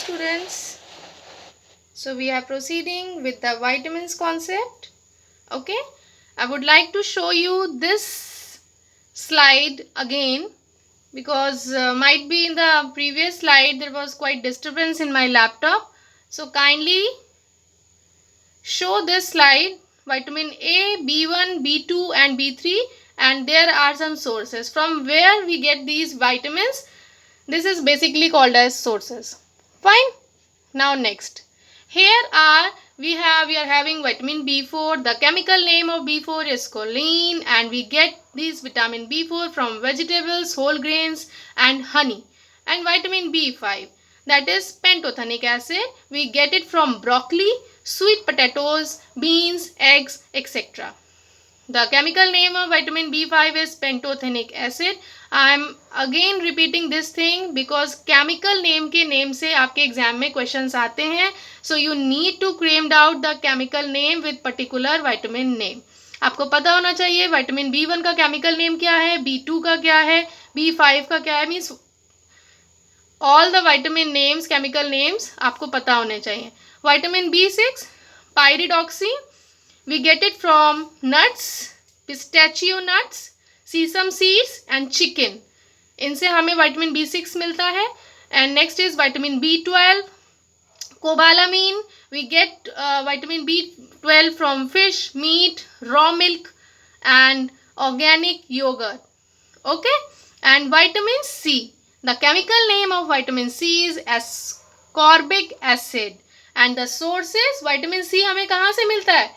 students. So we are proceeding with the vitamins concept. Okay, I would like to show you this slide again because might be in the previous slide there was quite disturbance in my laptop. So kindly show this slide, vitamin A, B1, B2 and B3, and there are some sources from where we get these vitamins. This is basically called as sources. Fine. Now next, here we are having vitamin B4. The chemical name of B4 is choline, and we get this vitamin B4 from vegetables, whole grains and honey. And vitamin B5, that is pantothenic acid, we get it from broccoli, sweet potatoes, beans, eggs, etc. The chemical name of vitamin B5 is pantothenic acid. I am again repeating this thing because chemical name के name से आपके exam में questions आते हैं. So you need to cram out the chemical name with particular vitamin name. आपको पता होना चाहिए vitamin B1 का chemical name क्या है, B2 का क्या है, B5 का क्या है. Means all the vitamin names, chemical names आपको पता होने चाहिए. Vitamin B6, pyridoxine, we get it from nuts, pistachio nuts, sesame seeds and chicken. इनसे हमें vitamin B6 मिलता है. And next is vitamin B12, cobalamin. We get vitamin B12 from fish, meat, raw milk and organic yogurt. Okay. And vitamin C. The chemical name of vitamin C is ascorbic acid. And the sources, vitamin C हमें कहाँ से मिलता है?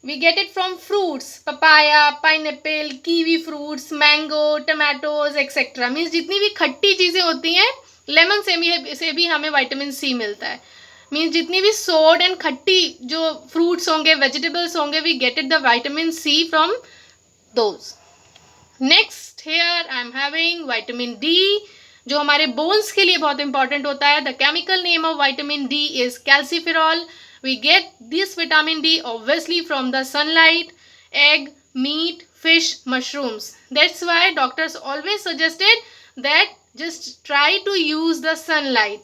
We get it from fruits, papaya, pineapple, kiwi fruits, mango, tomatoes, etc. Means जितनी भी खट्टी चीज़ें होती हैं, लेमन से भी हमें विटामिन सी मिलता है. Means जितनी भी सोड एंड खट्टी जो फ्रूट्स होंगे, वेजिटेबल्स होंगे, we get it the vitamin C from those. Next here I am having vitamin D, जो हमारे बोन्स के लिए बहुत इंपॉर्टेंट होता है. The chemical name of vitamin D is calciferol. We get this vitamin D obviously from the sunlight, egg, meat, fish, mushrooms. That's why doctors always suggested that just try to use the sunlight,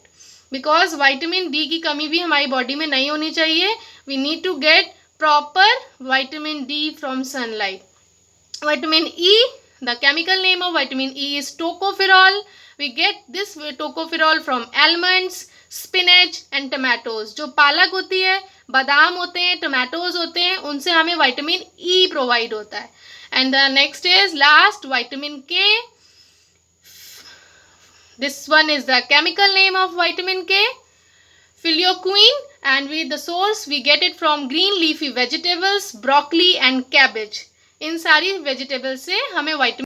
because vitamin D की कमी भी हमारी body में नहीं होनी चाहिए. We need to get proper vitamin D from sunlight. Vitamin E, the chemical name of vitamin E is tocopherol. We get this tocopherol from almonds, spinach and tomatoes. जो पालक होती है, बादाम होते हैं, tomatoes होते हैं, उनसे हमें vitamin E provide होता है. And the next is last vitamin K. This one is the chemical name of vitamin K, filioquine, and with the source we get it from green leafy vegetables, broccoli and cabbage. इन सारी vegetables से हमें vitamin